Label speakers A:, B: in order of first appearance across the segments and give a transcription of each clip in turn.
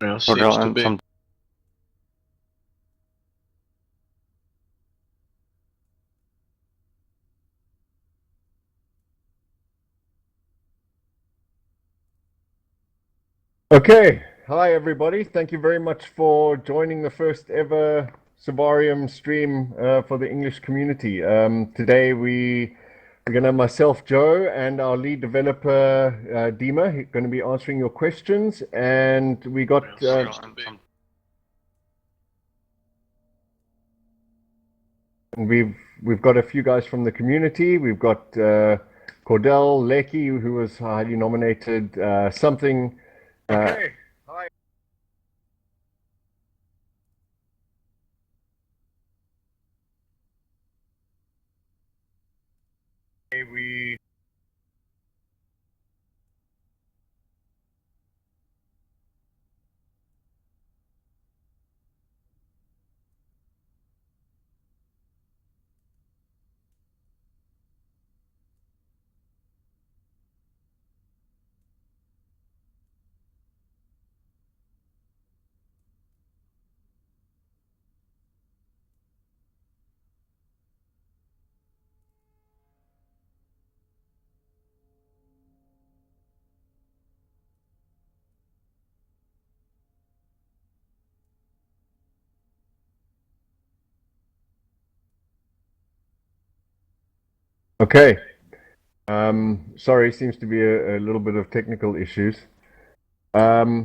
A: Yeah, seems to be.
B: Okay, hi everybody. Thank you very much for joining the first ever Survarium stream for the English community. Today we're going to have myself, Joe, and our lead developer, Dima, who's going to be answering your questions. And we got... We've got a few guys from the community. We've got s.t.a.l.k.e.r, who was highly nominated, something... Okay. Hi. We Okay. Sorry, seems to be a little bit of technical issues. Right.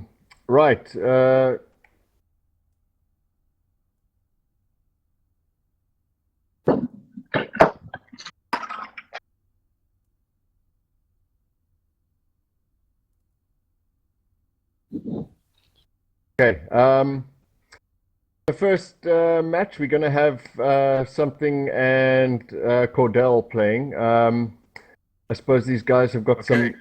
B: Okay. The first match, we're going to have something and Cordell playing. I suppose these guys have got some.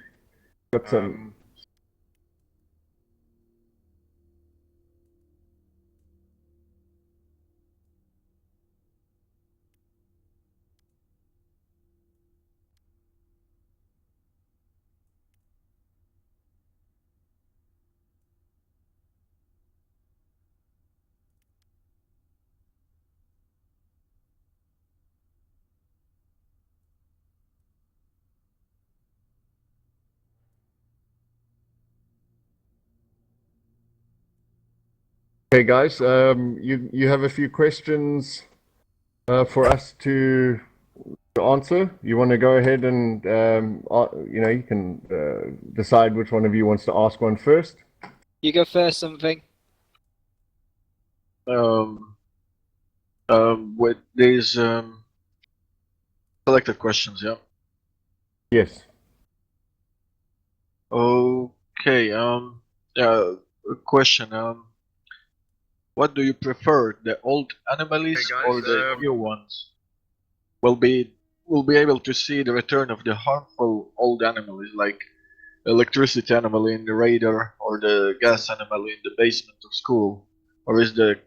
B: Okay, guys. You have a few questions for us to answer. You want to go ahead and you can decide which one of you wants to ask one first.
C: You go first, something.
A: With these selected questions, yeah.
B: Yes.
A: Okay. Yeah. Question. What do you prefer, the old anomalies or the new ones? We'll be able to see the return of the harmful old anomalies, like electricity anomaly in the radar or the gas anomaly in the basement of school, or is the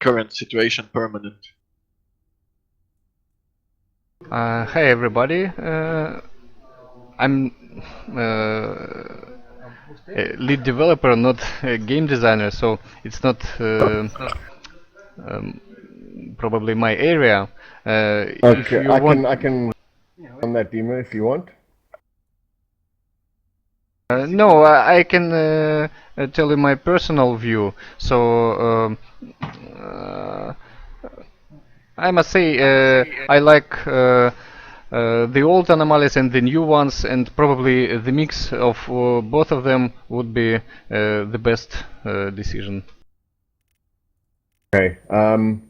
A: current situation permanent?
D: Hey everybody, I'm a lead developer, not a game designer, so it's not probably my area.
B: Okay, I can on that, Dima, if you want.
D: No, I can tell you my personal view. So I must say I like the old anomalies and the new ones, and probably the mix of both of them would be the best decision.
B: Okay. In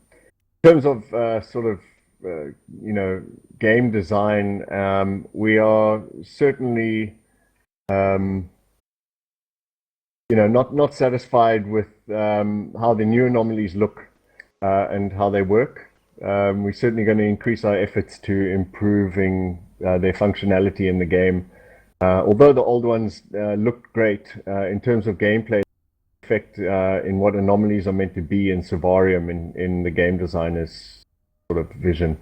B: terms of sort of game design, we are certainly not satisfied with how the new anomalies look and how they work. We're certainly going to increase our efforts to improving their functionality in the game. Although the old ones look great in terms of gameplay, effect in what anomalies are meant to be in Survarium in the game designer's sort of vision.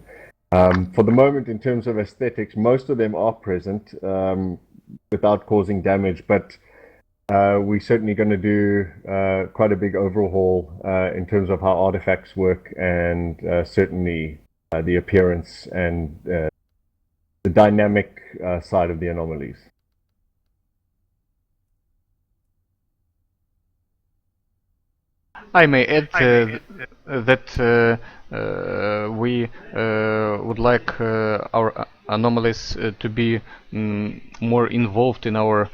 B: For the moment, in terms of aesthetics, most of them are present without causing damage, but we're certainly going to do quite a big overhaul in terms of how artifacts work, and certainly the appearance and the dynamic side of the anomalies.
D: I may add that we would like our anomalies to be more involved in our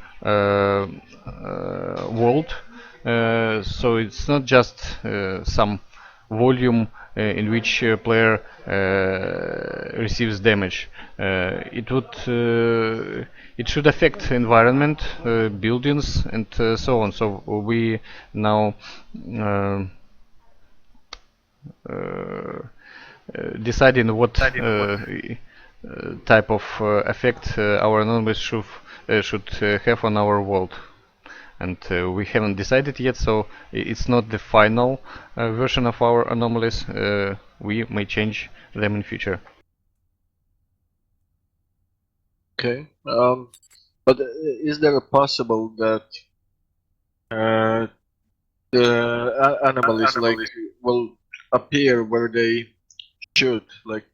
D: world. So it's not just some volume in which a player receives damage. It should affect environment, buildings, and so on. So we now deciding what type of effect our anomalies should have on our world. And we haven't decided yet, so it's not the final version of our anomalies. We may change them in future.
A: Okay. But is there a possible that the anomalies will appear where they should, like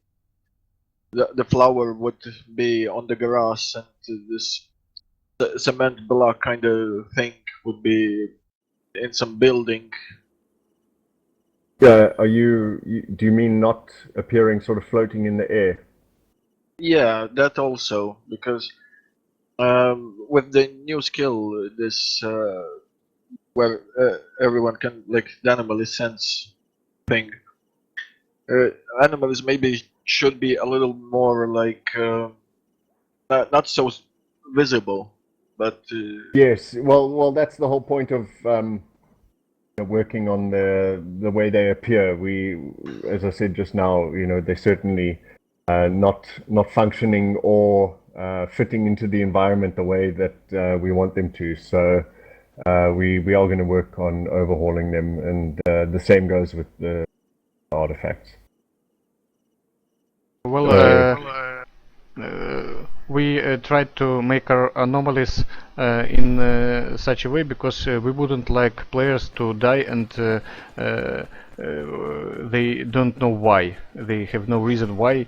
A: the flower would be on the grass, and this cement block kind of thing would be in some building?
B: Yeah, do you mean not appearing sort of floating in the air?
A: Yeah, that also, because with the new skill, this where everyone can, like, the anomaly sense thing, anomalies maybe should be a little more like not so visible, but
B: Yes, well, that's the whole point of working on the way they appear. We, as I said just now, they're certainly not functioning or fitting into the environment the way that we want them to. So we are going to work on overhauling them, and the same goes with the artifacts.
D: Well, we tried to make our anomalies in such a way because we wouldn't like players to die and they don't know why. They have no reason why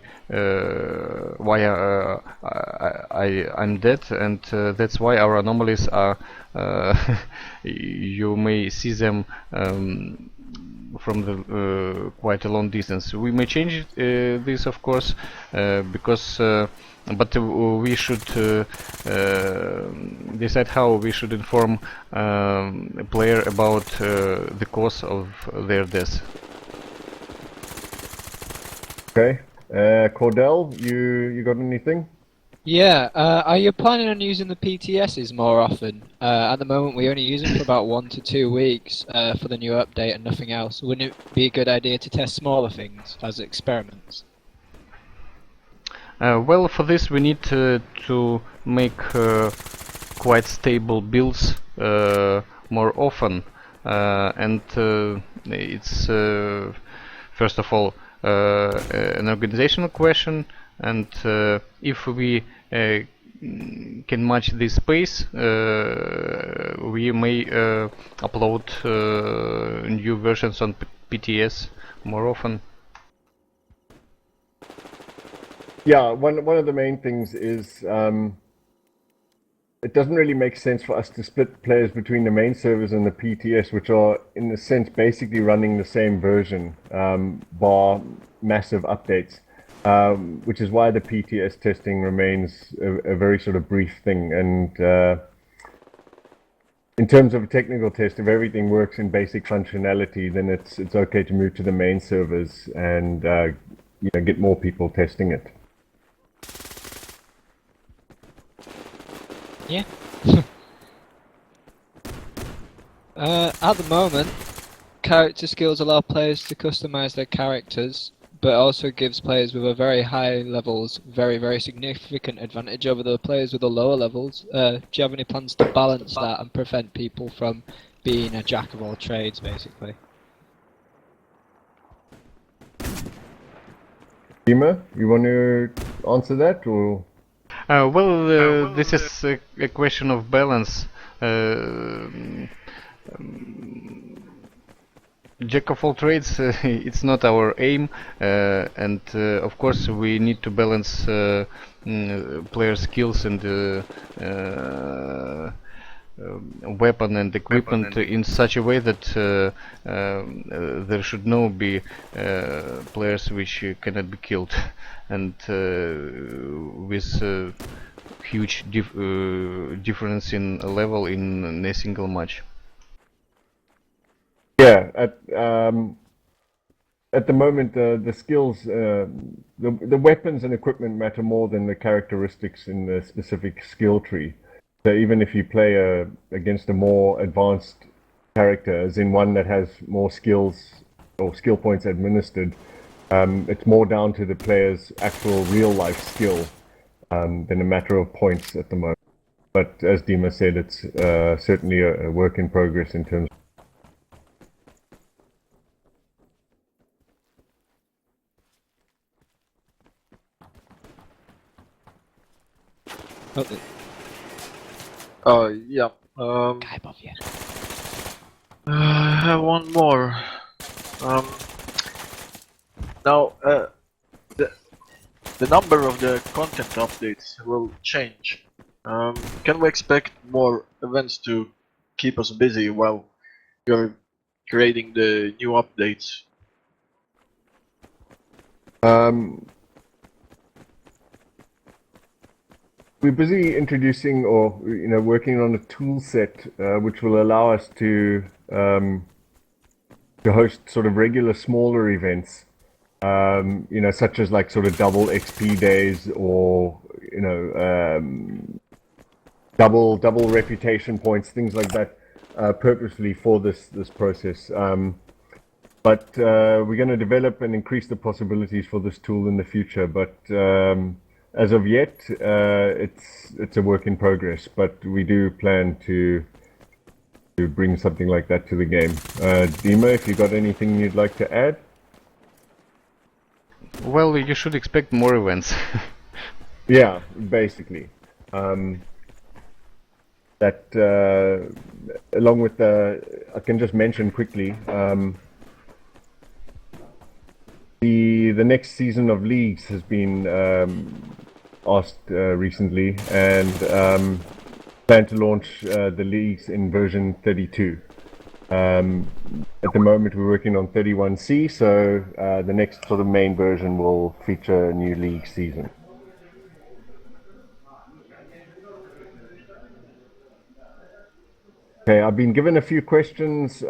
D: I'm dead, and that's why our anomalies are. You may see them from the quite a long distance. We may change this, of course, because but we should decide how we should inform a player about the cause of their death.
B: Okay, Cordell, you got anything?
C: Yeah, are you planning on using the PTSs more often? At the moment, we only use them for about 1 to 2 weeks for the new update and nothing else. Wouldn't it be a good idea to test smaller things as experiments?
D: Well, for this we need to make quite stable builds more often, and it's first of all an organizational question, and if we can match this space, we may upload new versions on PTS more often.
B: Yeah, one of the main things is it doesn't really make sense for us to split players between the main servers and the PTS, which are in a sense basically running the same version, bar massive updates, which is why the PTS testing remains a very sort of brief thing. And in terms of a technical test, if everything works in basic functionality, then it's okay to move to the main servers and get more people testing it.
C: Yeah. At the moment, character skills allow players to customize their characters, but also gives players with a very high levels very significant advantage over the players with the lower levels. Do you have any plans to balance that and prevent people from being a jack of all trades, basically?
B: Dima, you want to answer that, or?
D: Well, this is a question of balance. jack of all trades, it's not our aim, and of course we need to balance player skills and weapon and equipment in such a way that there should no be players which cannot be killed, and with huge difference in level in a single match.
B: Yeah, at the moment, the skills, the weapons and equipment matter more than the characteristics in the specific skill tree. So even if you play against a more advanced character, as in one that has more skills or skill points administered, it's more down to the player's actual real-life skill than a matter of points at the moment. But as Dima said, it's certainly a work in progress in terms.
A: Yeah. I have one more. Now, the number of the content updates will change. Can we expect more events to keep us busy while you're creating the new updates?
B: We're busy introducing or working on a tool set which will allow us to host sort of regular smaller events, such as like sort of double XP days or double reputation points, things like that, purposely for this process. But we're going to develop and increase the possibilities for this tool in the future. But as of yet, it's a work in progress. But we do plan to bring something like that to the game. Dima, if you got anything you'd like to add?
D: Well, you should expect more events.
B: Yeah, basically. That along with I can just mention quickly. The next season of leagues has been asked recently, and plan to launch the leagues in version 32. At the moment we're working on 31C, so the next sort of main version will feature a new league season. Okay, I've been given a few questions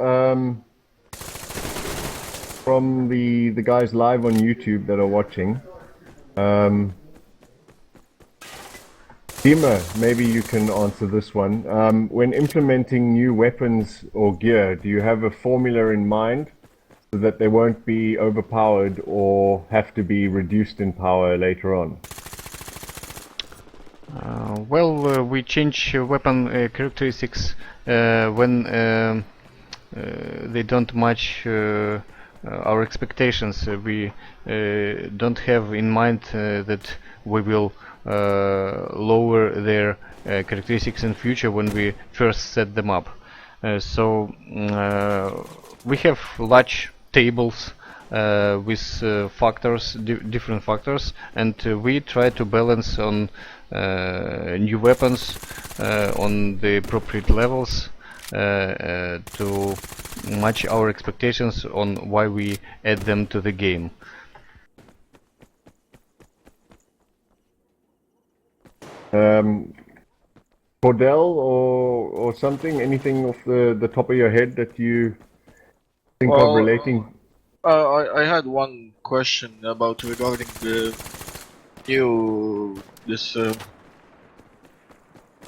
B: from the guys live on YouTube that are watching. Dima, maybe you can answer this one. When implementing new weapons or gear, do you have a formula in mind so that they won't be overpowered or have to be reduced in power later on?
D: We change weapon characteristics when they don't match our expectations. We don't have in mind that we will lower their characteristics in future when we first set them up. So we have large tables with factors, different factors, and we try to balance on new weapons on the appropriate levels to match our expectations on why we add them to the game.
B: Cordell or something, anything off the top of your head that you think of relating?
A: I had one question about regarding the new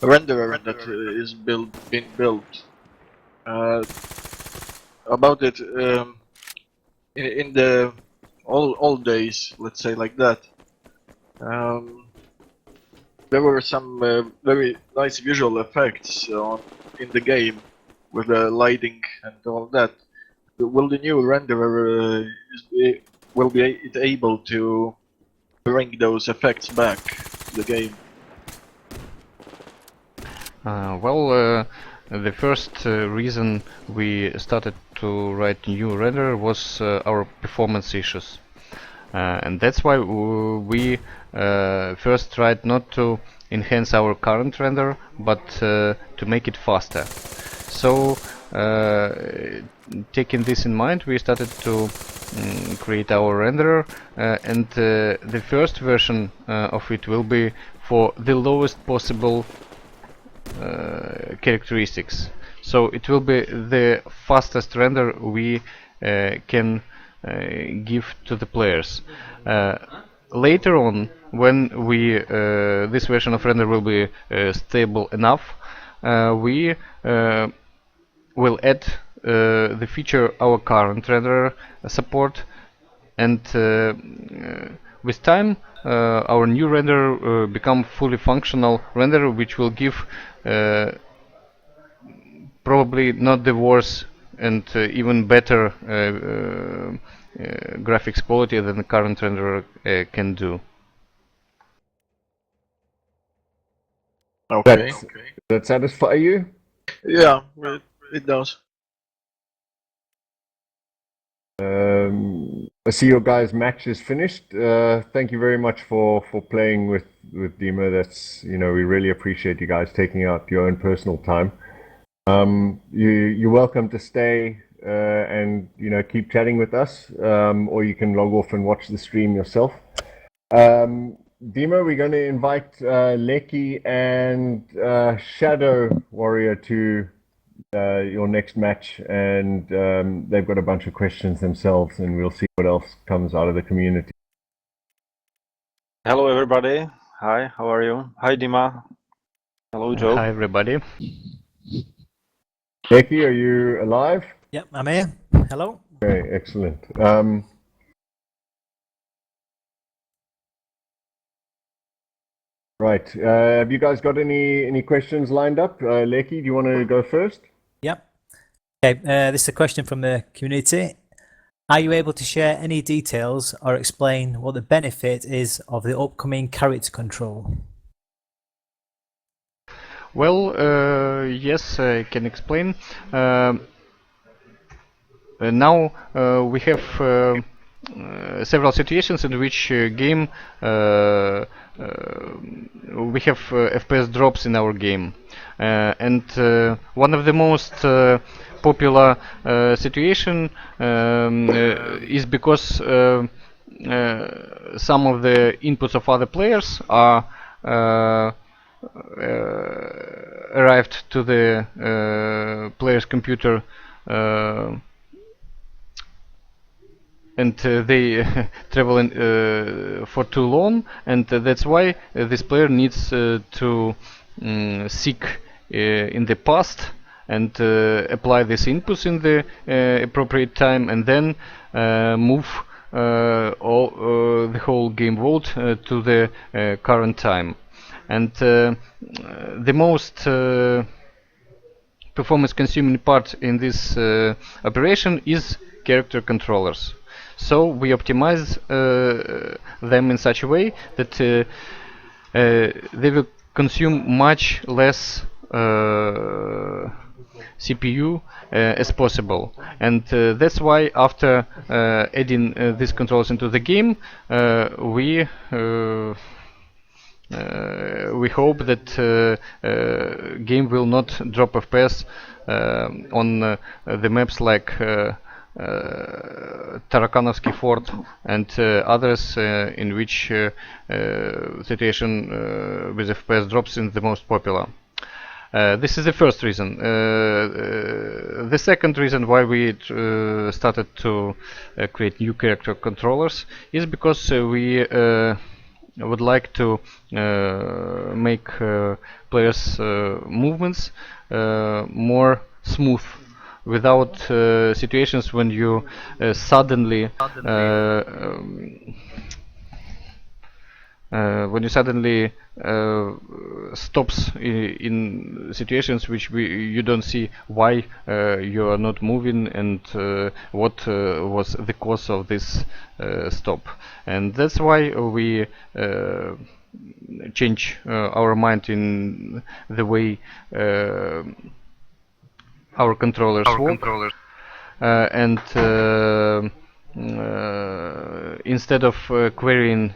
A: renderer that is being built. About it in the old days, let's say like that. There were some very nice visual effects in the game with the lighting and all that. Will the new renderer will be able to bring those effects back to the game?
D: the first reason we started to write new render was our performance issues. And that's why we first tried not to enhance our current render, but to make it faster. So, taking this in mind, we started to create our renderer, and the first version of it will be for the lowest possible characteristics. So it will be the fastest render we can give to the players. Later on, when we this version of render will be stable enough, we will add the feature our current renderer support, and with time our new render become fully functional render, which will give probably not the worse and even better graphics quality than the current renderer can do.
A: Okay.
B: Does that satisfy you?
A: Yeah, it does.
B: I see your guys' match is finished. Thank you very much for playing with Dima. That's, we really appreciate you guys taking out your own personal time. You're welcome to stay and keep chatting with us, or you can log off and watch the stream yourself. Dima, we're going to invite s.t.a.l.k.e.r and Shadow Warrior to your next match, and they've got a bunch of questions themselves, and we'll see what else comes out of the community.
E: Hello everybody. Hi, how are you? Hi Dima. Hello Joe.
D: Hi everybody.
B: s.t.a.l.k.e.r, are you alive?
F: Yep, I'm here. Hello.
B: Okay, excellent. Right. Have you guys got any questions lined up? s.t.a.l.k.e.r, do you want to go first?
F: Yep. Okay, this is a question from the community. Are you able to share any details or explain what the benefit is of the upcoming character control?
D: Well, yes, I can explain. Now we have several situations in which game we have FPS drops in our game, and one of the most popular situation is because some of the inputs of other players are arrived to the player's computer and they travel for too long, and that's why this player needs to seek in the past and apply these inputs in the appropriate time, and then move the whole game world to the current time. And the most performance consuming part in this operation is character controllers. So we optimize them in such a way that they will consume much less CPU as possible, and that's why after adding these controls into the game, we hope that game will not drop FPS on the maps like Tarakanovsky Fort and others in which situation with FPS drops is the most popular. This is the first reason. The second reason why we started to create new character controllers is because we would like to make players' movements more smooth, without situations when you suddenly stops in situations which you don't see why you are not moving and what was the cause of this stop. And that's why we change our mind in the way our controllers work, and instead of querying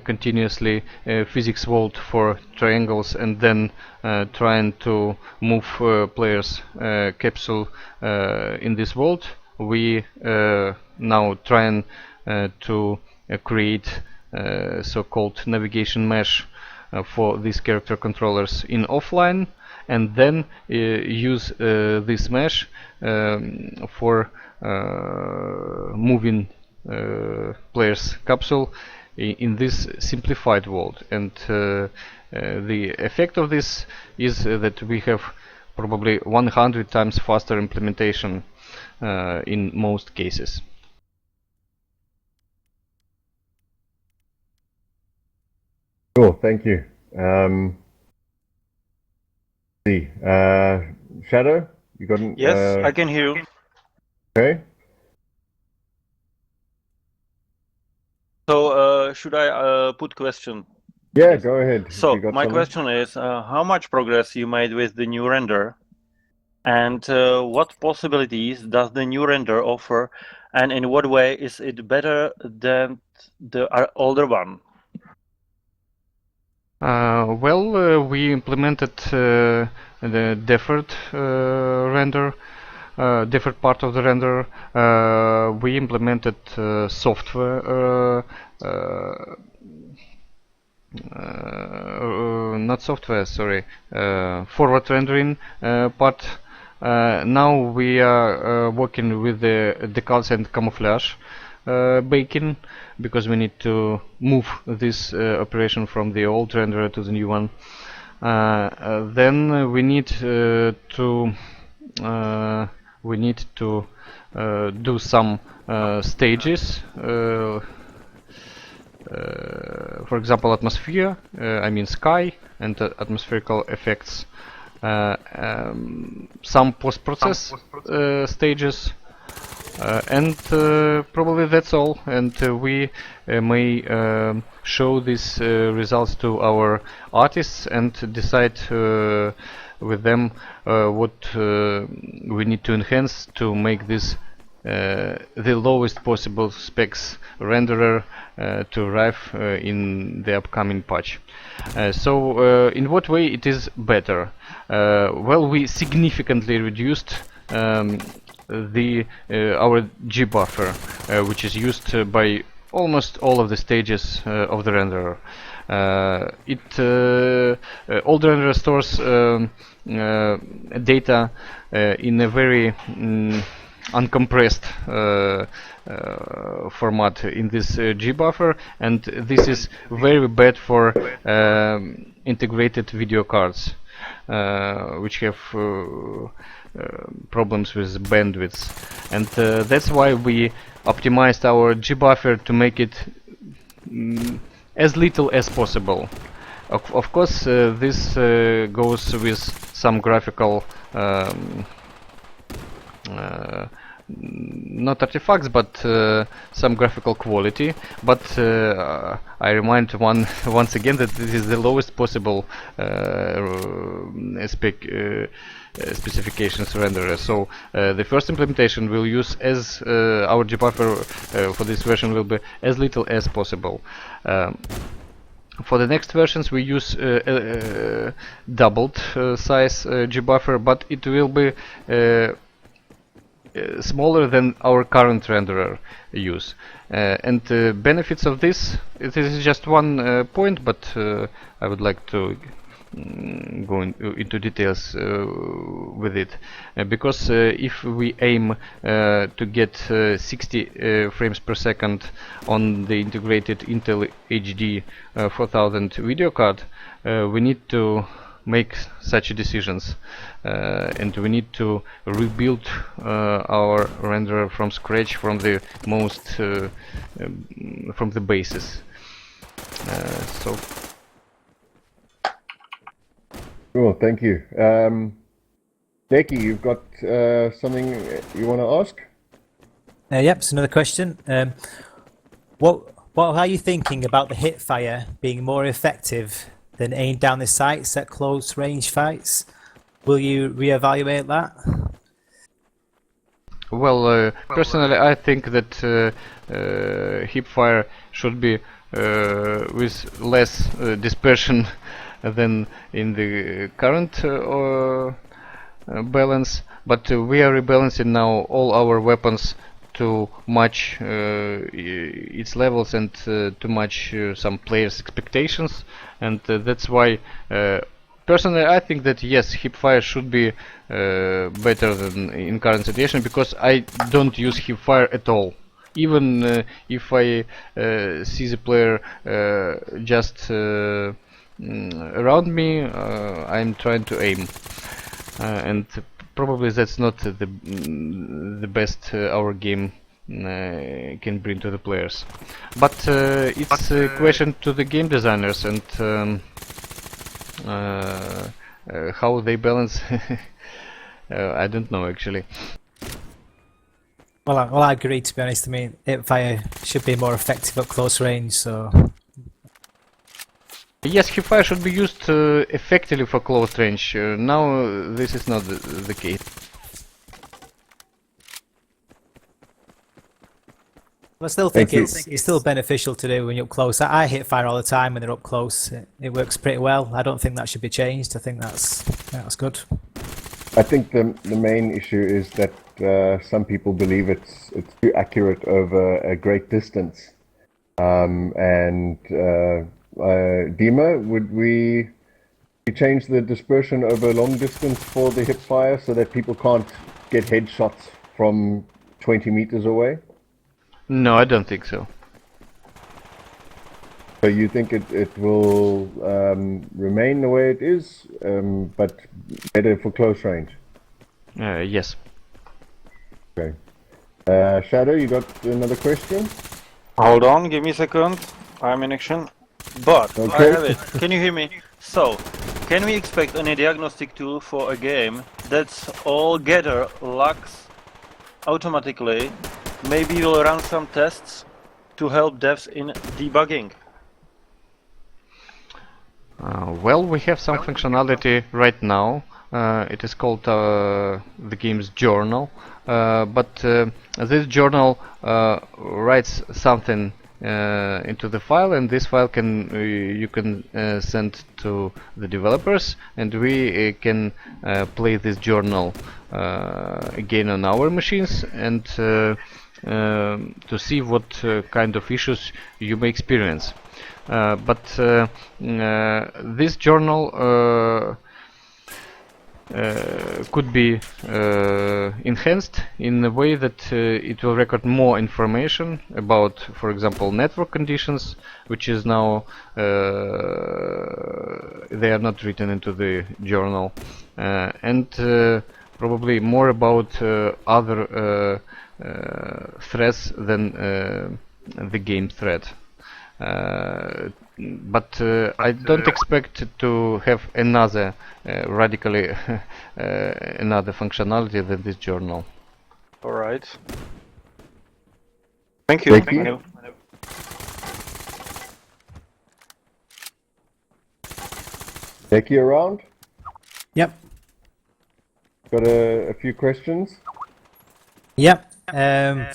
D: continuously physics vault for triangles and then trying to move players capsule in this vault, we now trying to create so-called navigation mesh for these character controllers in offline, and then use this mesh for moving players capsule in this simplified world. And the effect of this is that we have probably 100 times faster implementation in most cases.
B: Cool, thank you. See, Shadow, you got an,
E: Yes, I can hear you.
B: okay?
E: So should I put question?
B: Yeah, go ahead. if
E: So
B: you got
E: my
B: something.
E: question is, how much progress you made with the new render, and what possibilities does the new render offer, and in what way is it better than the older one?
D: Well, we implemented the deferred render, deferred part of the render. We implemented software, not software, sorry, forward rendering part. Now we are working with the decals and camouflage baking, because we need to move this operation from the old renderer to the new one. Then we need to do some stages. For example, atmosphere, I mean sky, and atmospherical effects. Some post-process stages, and probably that's all. And we may show these results to our artists and decide with them what we need to enhance to make this the lowest possible specs renderer to arrive in the upcoming patch. So in what way it is better? Well, we significantly reduced our G buffer, which is used by almost all of the stages of the renderer. Old renderer stores data in a very uncompressed format in this G buffer, and this is very bad for integrated video cards, which have problems with bandwidth, and that's why we optimized our G buffer to make it as little as possible. Of course, this goes with some graphical not artifacts, but some graphical quality. But I remind once again that this is the lowest possible specifications renderer. So the first implementation will use as our gbuffer for this version will be as little as possible. For the next versions we use doubled size gbuffer, but it will be smaller than our current renderer use. And the benefits of this, it is just one point, but I would like to go into details with it, because if we aim to get 60 frames per second on the integrated Intel HD 4000 video card, we need to make such decisions, and we need to rebuild our renderer from scratch, from the most from the basis. So
B: Cool, thank you. Deki, you've got something you want to ask?
F: Yep, it's another question. What are you thinking about the hip fire being more effective than aim down the sights at close range fights? Will you reevaluate that?
D: Well, personally, I think that hipfire should be with less dispersion than in the current balance, but we are rebalancing now all our weapons to match its levels and to match some players' expectations, and that's why personally I think that yes, hipfire should be better than in current situation, because I don't use hipfire at all. Even if I see the player just around me, I'm trying to aim. And probably that's not the best our game can bring to the players. But it's a question to the game designers and how they balance. I don't know actually.
F: Well, I agree, to be honest. I mean, hipfire should be more effective at close range, so...
D: Yes, hipfire should be used effectively for close range. Now this is not the case.
F: I still think it's still beneficial to do when you're up close. I hit fire all the time when they're up close. It works pretty well. I don't think that should be changed. I think that's good.
B: I think the main issue is that some people believe it's too accurate over a great distance. Dima, would we change the dispersion over long distance for the hipfire so that people can't get headshots from 20 meters away?
D: No, I don't think so.
B: So you think it will remain the way it is, but better for close range?
D: Yes.
B: Okay. Shadow, you got another question?
E: Hold on, give me a second. I'm in action. But I have it. Can you hear me? So, can we expect any diagnostic tool for a game that's altogether lacks automatically? Maybe we'll run some tests to help devs in debugging.
D: Well, we have some functionality right now. It is called the game's journal, but this journal writes something into the file, and this file you can send to the developers, and we can play this journal again on our machines and to see what kind of issues you may experience. But this journal could be enhanced in a way that it will record more information about, for example, network conditions, which is now they are not written into the journal, and probably more about other threats than the game threat. But I don't expect to have another radically another functionality than this journal.
E: All right. Thank you.
B: Thank you. Becky around?
F: Yep.
B: Got a few questions?
F: Yep. I'm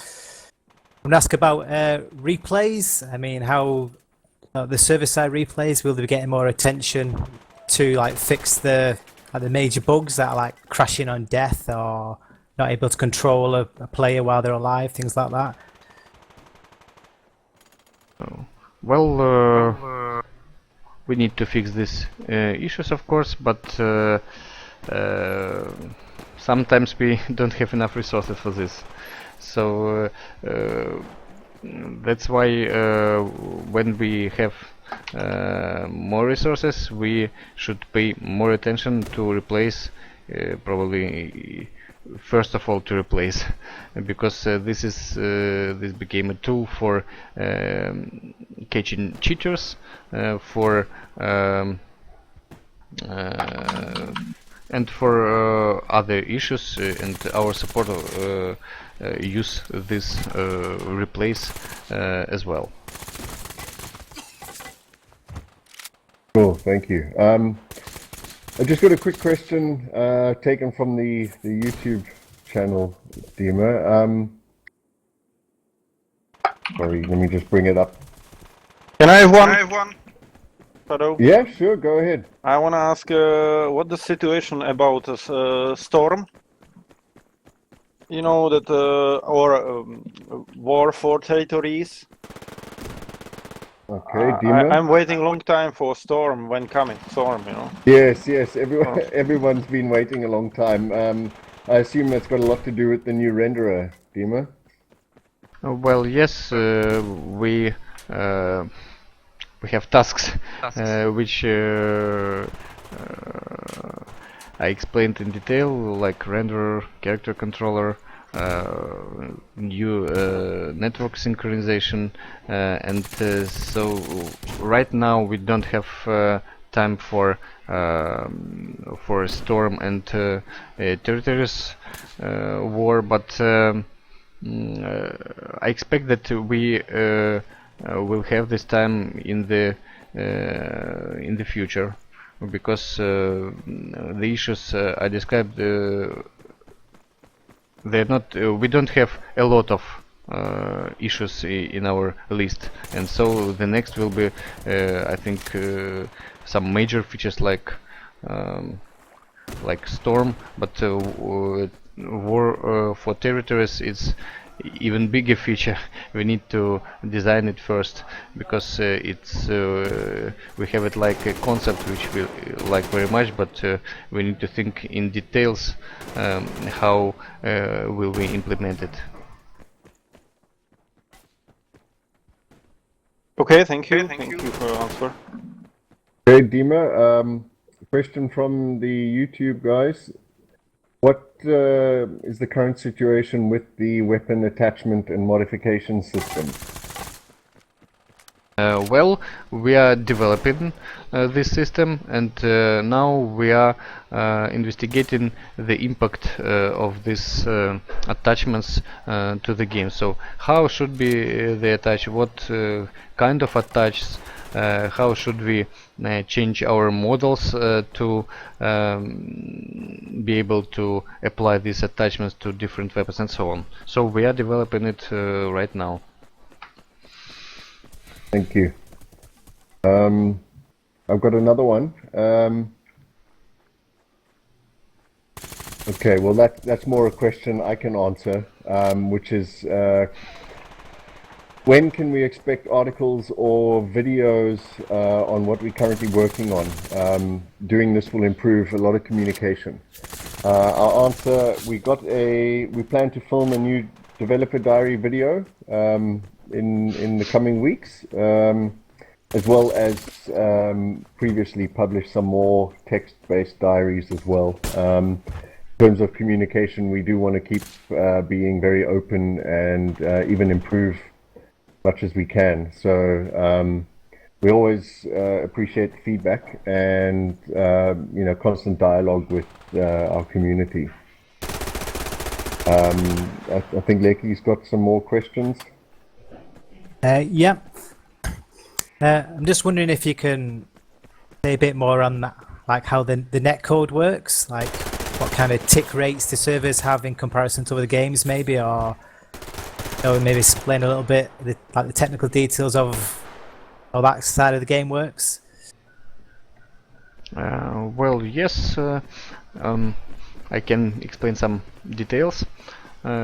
F: going to ask about replays. I mean, how the server-side replays, will they be getting more attention to like fix the major bugs that are like crashing on death or not able to control a player while they're alive, things like that?
D: Well, we need to fix these issues, of course, but sometimes we don't have enough resources for this. So that's why when we have more resources, we should pay more attention to replace, probably first of all to replace, because this became a tool for catching cheaters, for and for other issues, and our support use this replace as well.
B: Cool, thank you. I just got a quick question taken from the YouTube channel, Dima. Sorry, let me just bring it up.
E: Can I have one? Hello.
B: Yeah, sure, go ahead.
E: I want to ask what the situation about storm. You know that or war for territories.
B: Okay, Dima.
E: I'm waiting a long time for storm when coming. Storm, you know.
B: Yes, everyone's been waiting a long time. I assume that's got a lot to do with the new renderer, Dima.
D: Well, yes, we have tasks, which I explained in detail, like renderer, character controller, new network synchronization, and so right now we don't have time for storm and territories war, but I expect that we will have this time in the future, because the issues I described, they're not. We don't have a lot of issues in our list, and so the next will be, I think, some major features like storm, but war for territories is even bigger feature. We need to design it first, because it's we have it like a concept which we like very much, but we need to think in details how will we implement it.
E: Okay, thank you. Thank you for your answer.
B: Okay, Dima. Question from the YouTube guys. What is the current situation with the weapon attachment and modification system?
D: Well, we are developing this system, and now we are investigating the impact of these attachments to the game. So how should be they attached, what kind of attachments, how should we change our models to be able to apply these attachments to different weapons and so on. So we are developing it right now.
B: Thank you. I've got another one. Okay, well that's more a question I can answer, which is when can we expect articles or videos on what we're currently working on? Doing this will improve a lot of communication. Our answer: we plan to film a new developer diary video in the coming weeks, as well as previously published some more text-based diaries as well. In terms of communication, we do want to keep being very open and even improve much as we can. So we always appreciate feedback and constant dialogue with our community. I think Leki's got some more questions.
F: Yeah. I'm just wondering if you can say a bit more on that, like how the netcode works, like what kind of tick rates the servers have in comparison to other games, maybe, or maybe explain a little bit the technical details of how that side of the game works.
D: Well, yes, I can explain some details.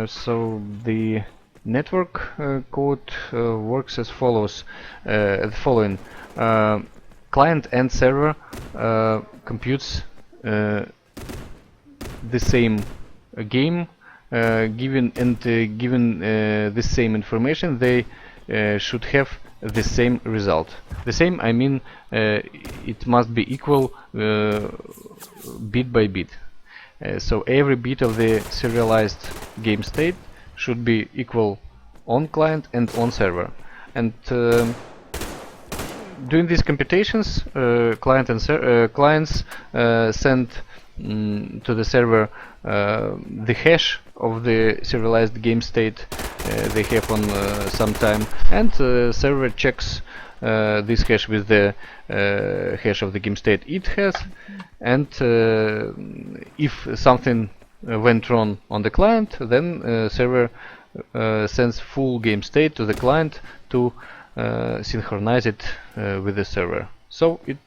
D: So the network code works as follows: the following. Client and server computes the same game, given the same information, they should have the same result. The same, I mean, it must be equal bit by bit. So every bit of the serialized game state should be equal on client and on server. And doing these computations, clients send to the server the hash of the serialized game state they have on some time, and server checks this hash with the hash of the game state it has, and if something went wrong on the client, then server sends full game state to the client to synchronize it with the server. So it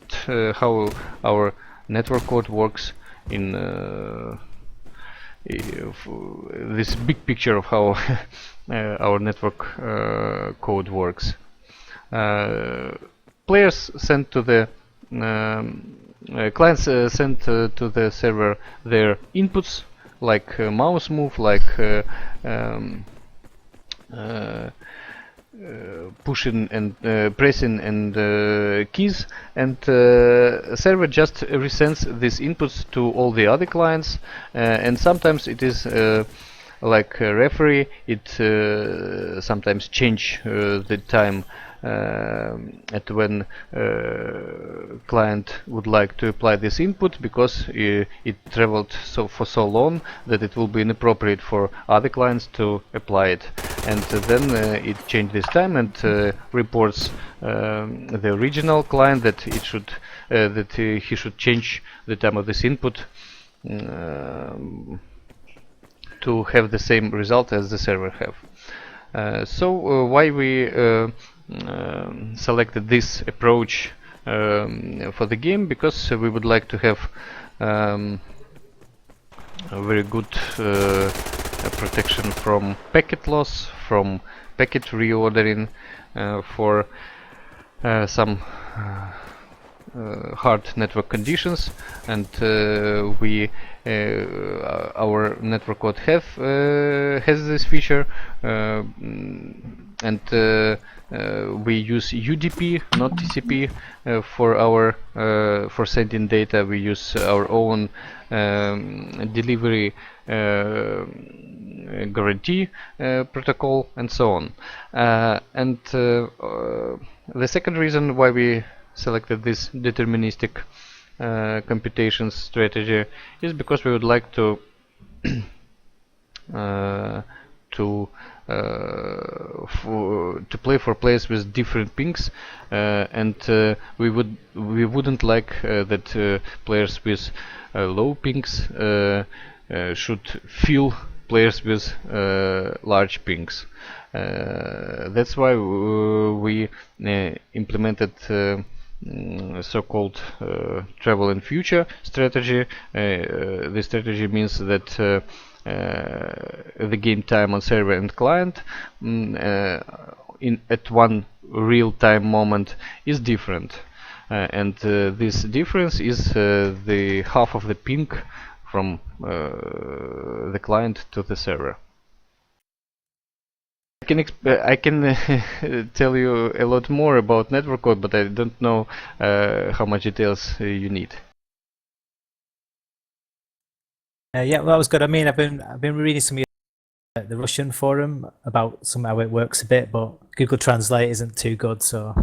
D: how our network code works in this big picture of how our network code works. Players send to the clients send to the server their inputs, like mouse move, like pushing and pressing and keys, and server just resends these inputs to all the other clients, and sometimes it is like a referee, it sometimes change the time at when client would like to apply this input, because it traveled for so long that it will be inappropriate for other clients to apply it, and then it changed this time and reports the original client that it should he should change the time of this input to have the same result as the server have. So why we selected this approach for the game? Because we would like to have a very good protection from packet loss, from packet reordering, for some hard network conditions, and we our network code has this feature, and we use UDP, not TCP, for our for sending data. We use our own delivery guarantee protocol, and so on. And the second reason why we selected this deterministic computation strategy is because we would like to to play for players with different pings, and we wouldn't like that players with low pings should feel players with large pings. That's why we implemented so-called travel in future strategy. This strategy means that the game time on server and client at one real-time moment is different, and this difference is the half of the ping from the client to the server. I can tell you a lot more about network code, but I don't know how much details you need.
F: Yeah, well, that was good. I mean, I've been reading some of the Russian forum about how it works a bit, but Google Translate isn't too good. So,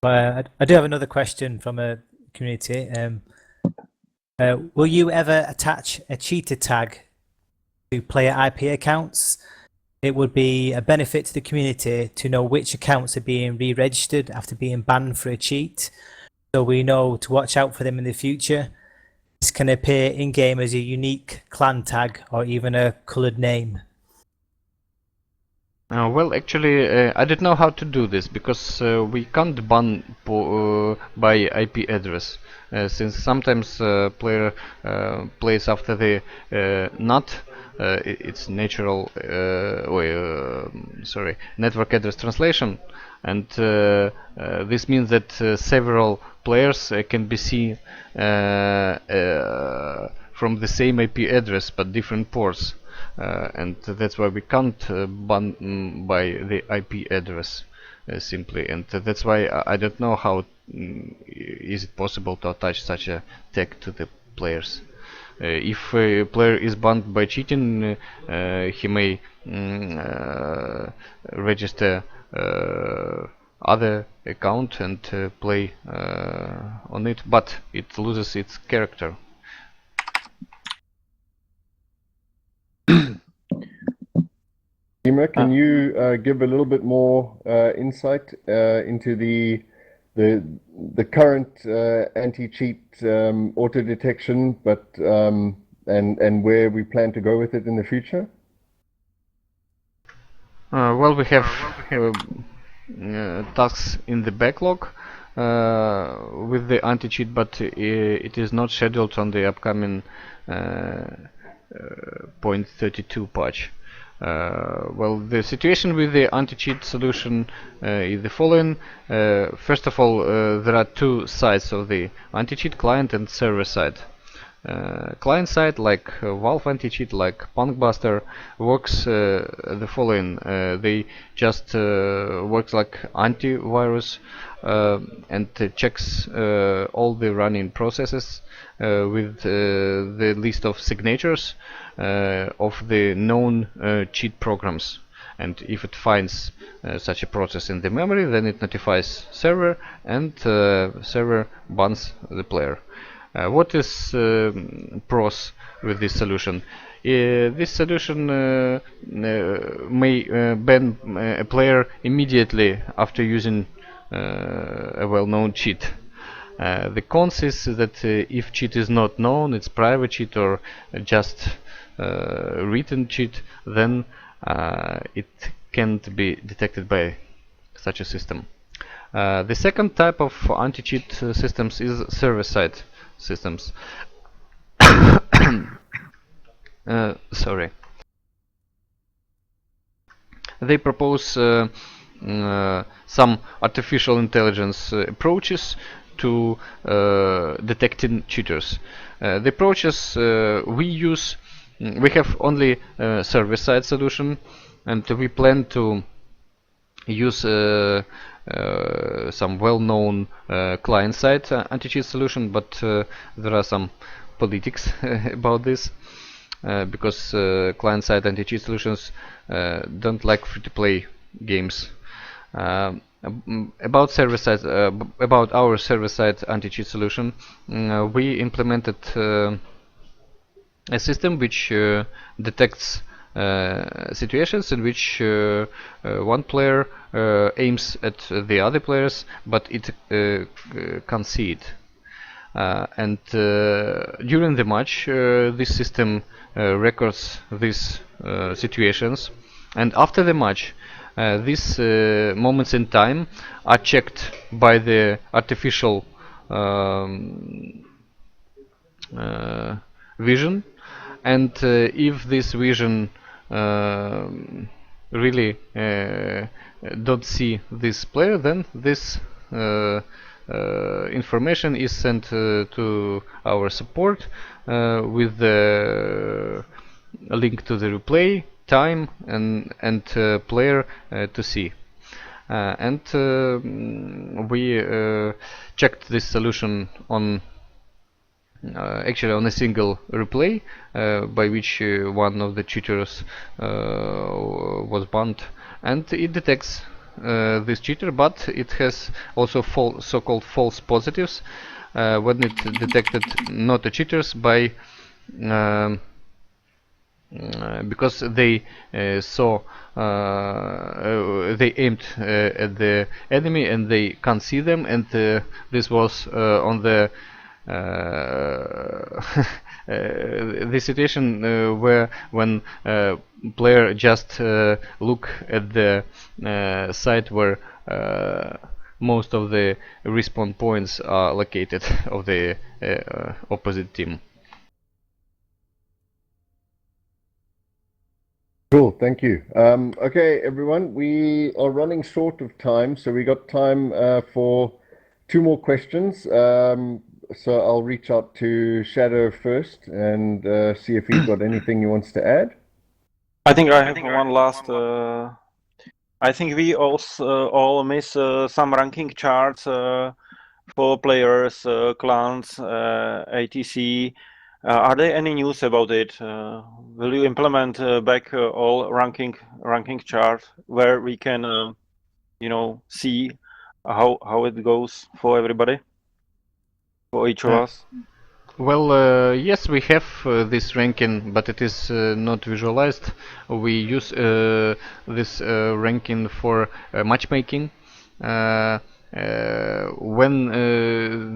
F: I do have another question from a community. Will you ever attach a cheater tag to player IP accounts? It would be a benefit to the community to know which accounts are being re-registered after being banned for a cheat, so we know to watch out for them in the future. This can appear in-game as a unique clan tag or even a coloured name.
D: Well, actually, I don't know how to do this, because we can't ban by IP address, since sometimes player plays after the NAT, it's natural network address translation, and this means that several players can be seen from the same IP address but different ports. And that's why we can't ban by the IP address simply, and that's why I don't know how is it possible to attach such a tag to the players. If a player is banned by cheating, he may register other account and play on it, but it loses its character.
B: Dima, can you give a little bit more insight into the current anti-cheat auto detection, but and where we plan to go with it in the future?
D: Well, we have tasks in the backlog with the anti-cheat, but it is not scheduled on the upcoming 0.32 patch. Well, the situation with the anti-cheat solution is the following. First of all, there are two sides of the anti-cheat: client and server side. Client side, like Valve anti-cheat, like Punkbuster, works the following. They just works like antivirus and checks all the running processes with the list of signatures of the known cheat programs. And if it finds such a process in the memory, then it notifies server, and server bans the player. What is pros with this solution? This solution may ban a player immediately after using a well-known cheat. The cons is that if cheat is not known, it's private cheat or just written cheat, then it can't be detected by such a system. The second type of anti-cheat systems is server-side systems. Sorry. They propose some artificial intelligence approaches to detecting cheaters. The approaches we use, we have only a server-side solution, and we plan to use some well-known client-side anti-cheat solution, but there are some politics about this because client-side anti-cheat solutions don't like free-to-play games. About server-side, about our server-side anti-cheat solution, we implemented a system which detects situations in which one player aims at the other players, but it can't see it. And during the match, this system records these situations, and after the match, these moments in time are checked by the artificial vision, and if this vision really don't see this player, then this information is sent to our support with the link to the replay, time, and player to see. And we checked this solution on actually on a single replay by which one of the cheaters was banned, and it detects this cheater, but it has also so-called false positives when it detected not the cheaters by because they saw they aimed at the enemy and they can't see them, and this was on the the situation where when player just look at the site where most of the respawn points are located of the opposite team.
B: Cool, thank you. Okay, everyone, we are running short of time, so we got time for two more questions. So I'll reach out to Shadow first and see if he's got anything he wants to add.
E: I think I have one last. I think we also all miss some ranking charts for players, clans, ATC. Are there any news about it? Will you implement back all ranking chart where we can, see how it goes for everybody, for each of us?
D: Yes, we have this ranking, but it is not visualized. We use this ranking for matchmaking. When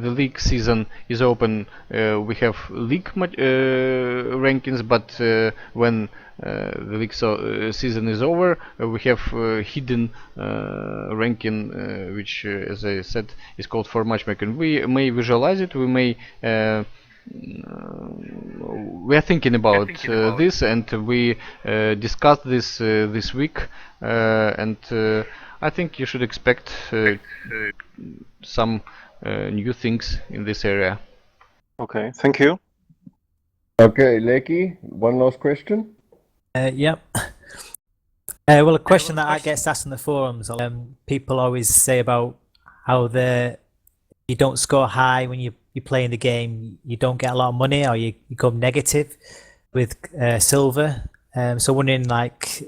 D: the league season is open, we have league rankings, but when the league season is over, we have hidden ranking, which, as I said, is called for matchmaking. We may visualize it, we may we are thinking about this, and we discussed this this week, and I think you should expect some new things in this area.
E: Okay, thank you.
B: Okay, Leki, one last question.
F: Yep. Well, a question that gets asked in the forums, people always say about how you don't score high when you play in the game, you don't get a lot of money, or you go negative with silver. So wondering, like,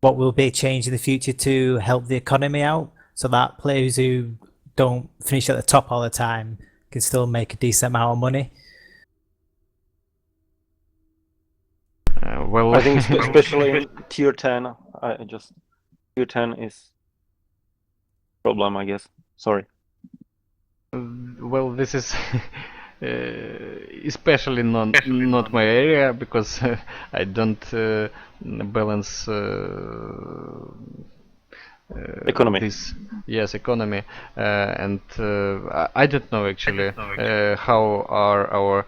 F: what will be a change in the future to help the economy out, so that players who don't finish at the top all the time can still make a decent amount of money.
D: Well,
E: I think especially in tier 10, tier 10 is problem, I guess. Sorry.
D: well, this is especially not my area, because I don't balance
E: Economy.
D: this, yes, economy, and I don't know actually how are our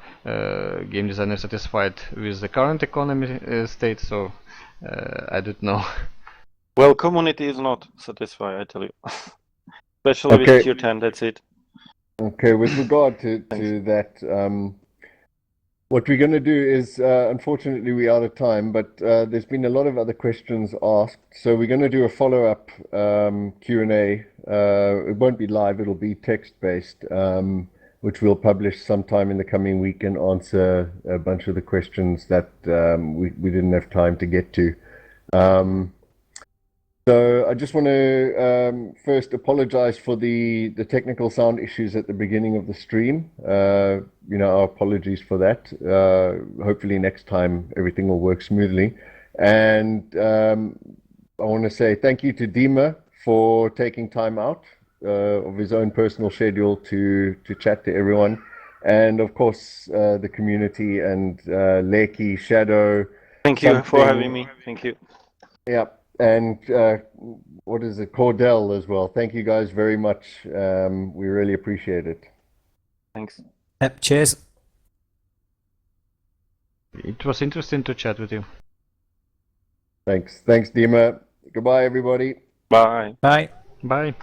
D: game designers satisfied with the current economy state, so I don't know.
E: Well, community is not satisfied, I tell you. Especially
B: Okay.
E: with tier 10, that's it.
B: Okay, with regard to that, what we're going to do is, unfortunately, we're out of time, but there's been a lot of other questions asked, so we're going to do a follow-up Q&A. It won't be live, it'll be text-based, which we'll publish sometime in the coming week and answer a bunch of the questions that we didn't have time to get to. So I just want to first apologize for the technical sound issues at the beginning of the stream. Our apologies for that. Hopefully next time everything will work smoothly. And I want to say thank you to Dima for taking time out of his own personal schedule to chat to everyone. And of course, the community and Leki, Shadow.
E: Thank you for having me. Thank you.
B: Yeah. And what is it, Cordell as well. Thank you guys very much. We really appreciate it.
E: Thanks.
F: Yep, cheers.
D: It was interesting to chat with you.
B: Thanks, Dima. Goodbye, everybody.
E: Bye.
F: Bye.
D: Bye.